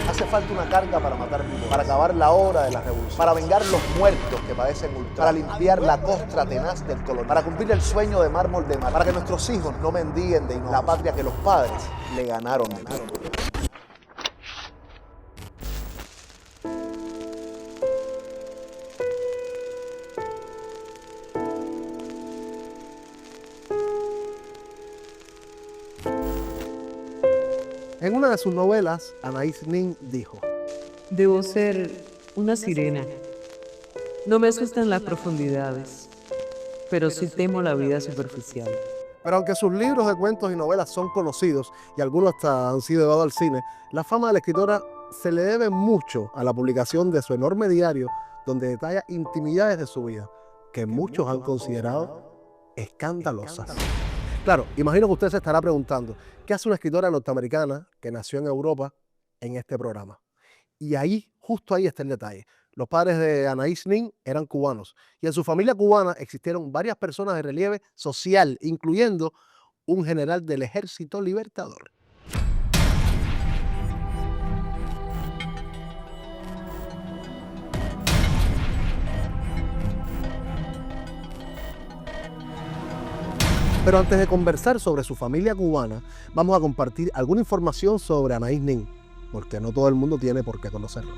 Hace falta una carga para matar vivos, para acabar la hora de la revolución, para vengar los muertos que padecen ultraje, para limpiar la costra tenaz del color, para cumplir el sueño de mármol de mar, para que nuestros hijos no mendiguen de la patria que los padres le ganaron de todo. En una de sus novelas, Anaïs Nin dijo: debo ser una sirena. No me asustan las profundidades, pero sí temo la vida superficial. Pero aunque sus libros de cuentos y novelas son conocidos y algunos hasta han sido llevados al cine, la fama de la escritora se le debe mucho a la publicación de su enorme diario, donde detalla intimidades de su vida que muchos han considerado escandalosas. Claro, imagino que usted se estará preguntando, ¿qué hace una escritora norteamericana que nació en Europa en este programa? Y ahí, justo ahí está el detalle. Los padres de Anaïs Nin eran cubanos y en su familia cubana existieron varias personas de relieve social, incluyendo un general del Ejército Libertador. Pero antes de conversar sobre su familia cubana, vamos a compartir alguna información sobre Anaïs Nin, porque no todo el mundo tiene por qué conocerlo.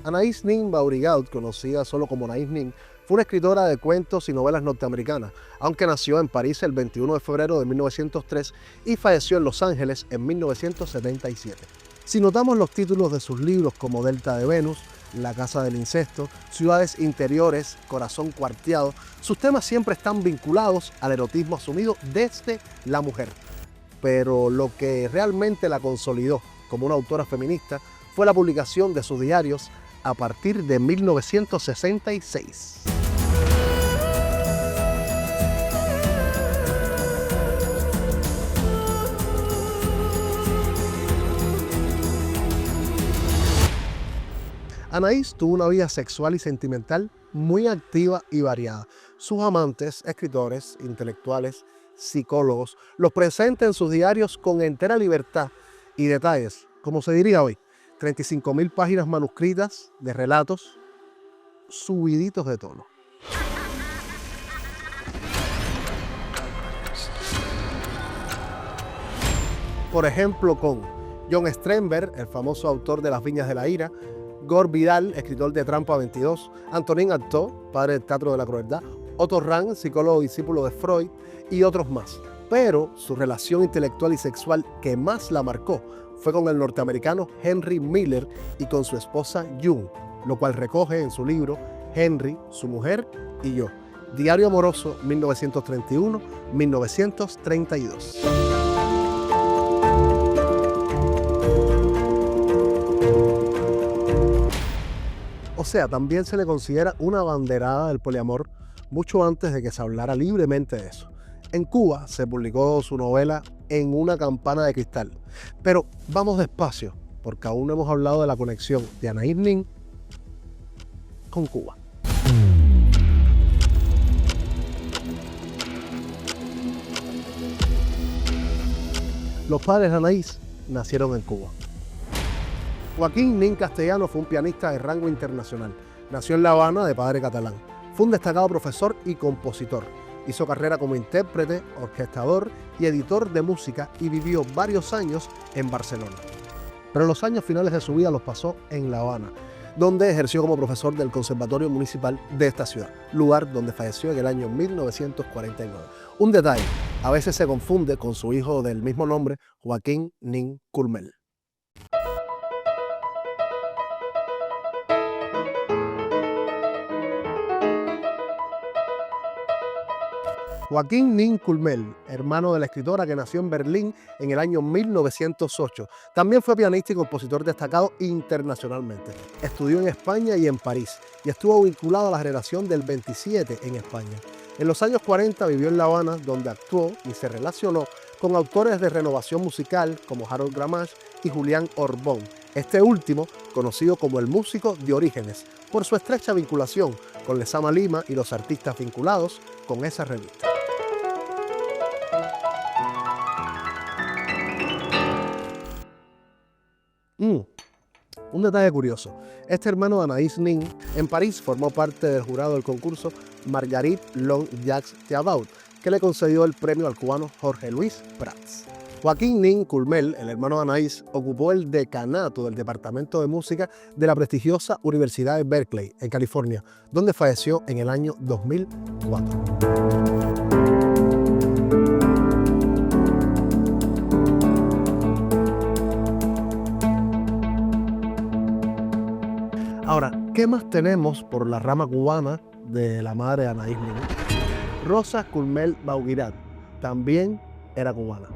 Anaïs Nin Baurigaud, conocida solo como Anaïs Nin, fue una escritora de cuentos y novelas norteamericana, aunque nació en París el 21 de febrero de 1903 y falleció en Los Ángeles en 1977. Si notamos los títulos de sus libros como Delta de Venus, La Casa del Incesto, Ciudades Interiores, Corazón Cuarteado, sus temas siempre están vinculados al erotismo asumido desde la mujer. Pero lo que realmente la consolidó como una autora feminista fue la publicación de sus diarios a partir de 1966. Anaïs tuvo una vida sexual y sentimental muy activa y variada. Sus amantes, escritores, intelectuales, psicólogos, los presenta en sus diarios con entera libertad y detalles, como se diría hoy. 35.000 páginas manuscritas de relatos subiditos de tono. Por ejemplo, con John Strenberg, el famoso autor de Las Viñas de la Ira, Gore Vidal, escritor de Trampa 22, Antonin Artaud, padre del teatro de la crueldad, Otto Rank, psicólogo y discípulo de Freud, y otros más. Pero su relación intelectual y sexual que más la marcó fue con el norteamericano Henry Miller y con su esposa June, lo cual recoge en su libro Henry, su mujer y yo, Diario Amoroso 1931-1932. O sea, también se le considera una abanderada del poliamor mucho antes de que se hablara libremente de eso. En Cuba se publicó su novela En una campana de cristal. Pero vamos despacio, porque aún no hemos hablado de la conexión de Anaïs Nin con Cuba. Los padres de Anaïs nacieron en Cuba. Joaquín Nin Castellano fue un pianista de rango internacional. Nació en La Habana de padre catalán. Fue un destacado profesor y compositor. Hizo carrera como intérprete, orquestador y editor de música y vivió varios años en Barcelona. Pero los años finales de su vida los pasó en La Habana, donde ejerció como profesor del Conservatorio Municipal de esta ciudad, lugar donde falleció en el año 1949. Un detalle, a veces se confunde con su hijo del mismo nombre, Joaquín Nin Culmel. Joaquín Nin Culmel, hermano de la escritora que nació en Berlín en el año 1908. También fue pianista y compositor destacado internacionalmente. Estudió en España y en París y estuvo vinculado a la generación del 27 en España. En los años 40 vivió en La Habana, donde actuó y se relacionó con autores de renovación musical como Harold Gramash y Julián Orbón, este último conocido como el músico de Orígenes, por su estrecha vinculación con Lezama Lima y los artistas vinculados con esa revista. Un detalle curioso, este hermano de Anaïs Nin en París formó parte del jurado del concurso Marguerite Long-Jacques Thiabaut, que le concedió el premio al cubano Jorge Luis Prats. Joaquín Nin Culmel, el hermano de Anaïs, ocupó el decanato del Departamento de Música de la prestigiosa Universidad de Berkeley, en California, donde falleció en el año 2004. Ahora, ¿qué más tenemos por la rama cubana de la madre de Anaïs Nin? Rosa Culmel Bauguirat también era cubana.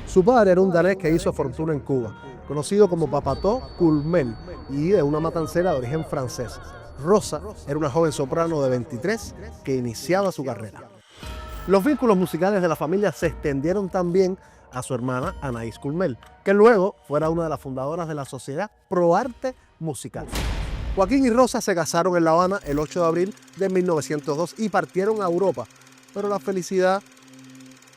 Su padre era un danés que hizo fortuna en Cuba, conocido como Papató Culmel y de una matancera de origen francés. Rosa era una joven soprano de 23 que iniciaba su carrera. Los vínculos musicales de la familia se extendieron también a su hermana Anaïs Culmel, que luego fuera una de las fundadoras de la Sociedad Pro Arte Musical. Joaquín y Rosa se casaron en La Habana el 8 de abril de 1902 y partieron a Europa, pero la felicidad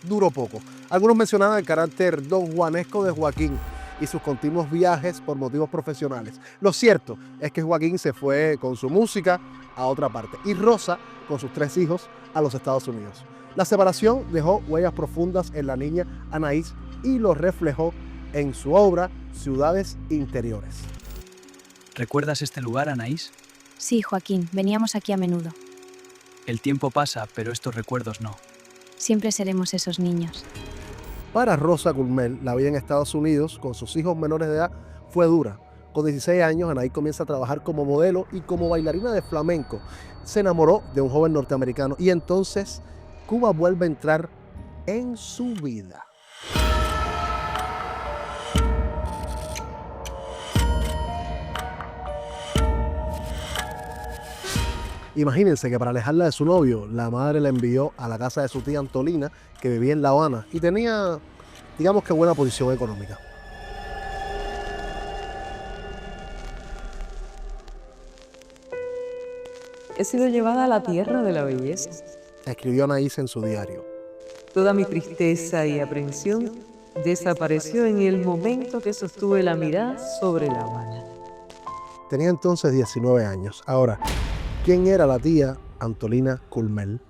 duró poco. Algunos mencionaban el carácter don juanesco de Joaquín y sus continuos viajes por motivos profesionales. Lo cierto es que Joaquín se fue con su música a otra parte y Rosa, con sus 3 hijos, a los Estados Unidos. La separación dejó huellas profundas en la niña Anaïs y lo reflejó en su obra Ciudades Interiores. ¿Recuerdas este lugar, Anaïs? Sí, Joaquín, veníamos aquí a menudo. El tiempo pasa, pero estos recuerdos no. Siempre seremos esos niños. Para Rosa Culmel, la vida en Estados Unidos con sus hijos menores de edad fue dura. Con 16 años, Anaïs comienza a trabajar como modelo y como bailarina de flamenco. Se enamoró de un joven norteamericano y entonces Cuba vuelve a entrar en su vida. Imagínense que para alejarla de su novio, la madre la envió a la casa de su tía Antolina, que vivía en La Habana y tenía, digamos que buena posición económica. He sido llevada a la tierra de la belleza. Escribió Anaïs en su diario. Toda mi tristeza y aprensión desapareció en el momento que sostuve la mirada sobre La Habana. Tenía entonces 19 años. Ahora, ¿quién era la tía Antolina Culmel?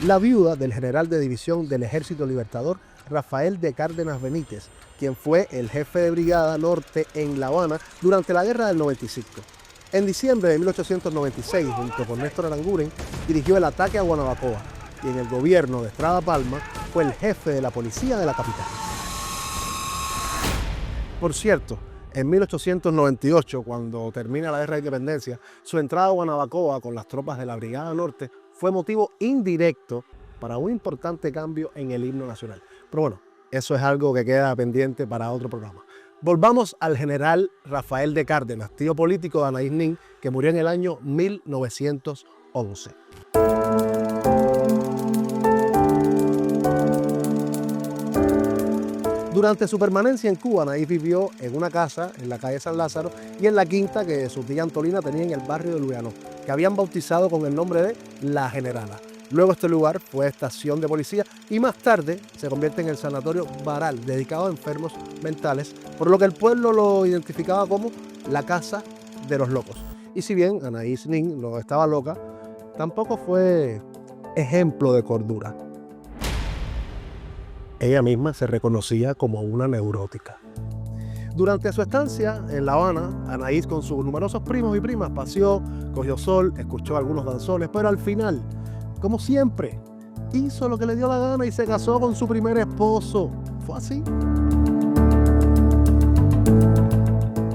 La viuda del general de división del Ejército Libertador, Rafael de Cárdenas Benítez, quien fue el jefe de Brigada Norte en La Habana durante la Guerra del 95. En diciembre de 1896, junto con Néstor Aranguren, dirigió el ataque a Guanabacoa y en el gobierno de Estrada Palma fue el jefe de la policía de la capital. Por cierto, en 1898, cuando termina la Guerra de Independencia, su entrada a Guanabacoa con las tropas de la Brigada Norte fue motivo indirecto para un importante cambio en el himno nacional. Pero bueno, eso es algo que queda pendiente para otro programa. Volvamos al general Rafael de Cárdenas, tío político de Anaïs Nin, que murió en el año 1911. Durante su permanencia en Cuba, Anaïs vivió en una casa en la calle San Lázaro y en la quinta que su tía Antolina tenía en el barrio de Luyanó, que habían bautizado con el nombre de La Generala. Luego este lugar fue estación de policía y más tarde se convierte en el Sanatorio Baral, dedicado a enfermos mentales, por lo que el pueblo lo identificaba como la Casa de los Locos. Y si bien Anaïs Nin no estaba loca, tampoco fue ejemplo de cordura. Ella misma se reconocía como una neurótica. Durante su estancia en La Habana, Anaïs con sus numerosos primos y primas paseó, cogió sol, escuchó algunos danzones, pero al final, como siempre, hizo lo que le dio la gana y se casó con su primer esposo. Fue así.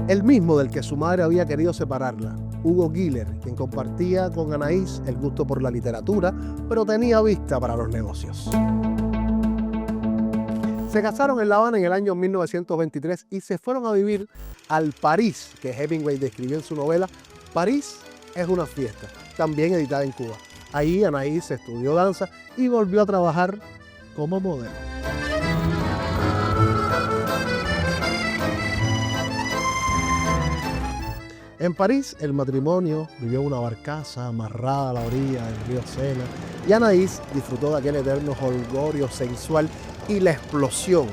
El mismo del que su madre había querido separarla, Hugo Guiller, quien compartía con Anaïs el gusto por la literatura, pero tenía vista para los negocios. Se casaron en La Habana en el año 1923 y se fueron a vivir al París, que Hemingway describió en su novela París es una fiesta, también editada en Cuba. Ahí Anaïs estudió danza y volvió a trabajar como modelo. En París, el matrimonio vivió en una barcaza amarrada a la orilla del río Sena y Anaís disfrutó de aquel eterno jolgorio sensual y la explosión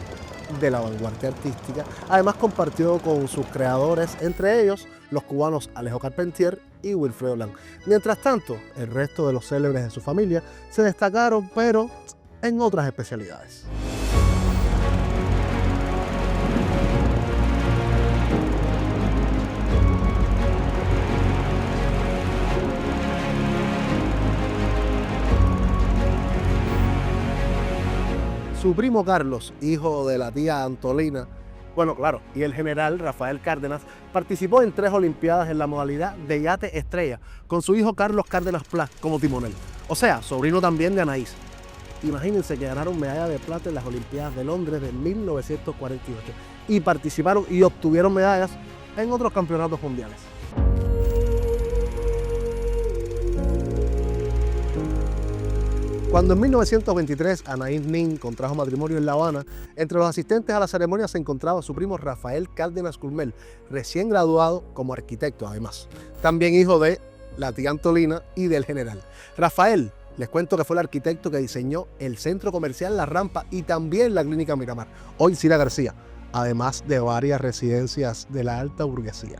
de la vanguardia artística. Además, compartió con sus creadores, entre ellos los cubanos Alejo Carpentier y Wilfredo Lang. Mientras tanto, el resto de los célebres de su familia se destacaron, pero en otras especialidades. Su primo Carlos, hijo de la tía Antolina, y el general Rafael Cárdenas, participó en 3 Olimpiadas en la modalidad de yate estrella, con su hijo Carlos Cárdenas Pla como timonel. O sea, sobrino también de Anaís. Imagínense que ganaron medalla de plata en las Olimpiadas de Londres de 1948 y participaron y obtuvieron medallas en otros campeonatos mundiales. Cuando en 1923 Anaís Nin contrajo matrimonio en La Habana, entre los asistentes a la ceremonia se encontraba su primo Rafael Cárdenas Culmel, recién graduado como arquitecto además, también hijo de la tía Antolina y del general. Rafael, les cuento que fue el arquitecto que diseñó el centro comercial La Rampa y también la clínica Miramar, hoy Cira García, además de varias residencias de la alta burguesía.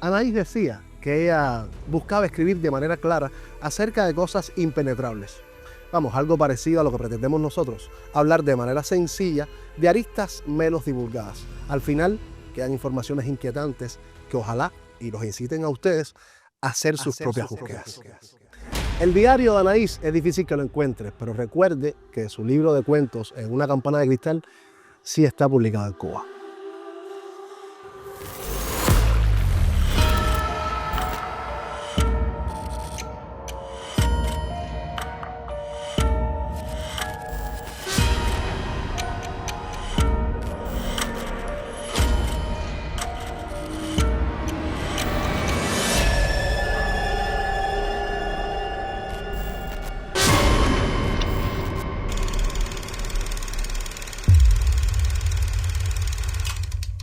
Anaís decía que ella buscaba escribir de manera clara acerca de cosas impenetrables. Vamos, algo parecido a lo que pretendemos nosotros, hablar de manera sencilla de aristas menos divulgadas. Al final quedan informaciones inquietantes que ojalá y los inciten a ustedes a hacer sus propias búsquedas. El diario de Anaís es difícil que lo encuentres, pero recuerde que su libro de cuentos En una campana de cristal sí está publicado en Cuba.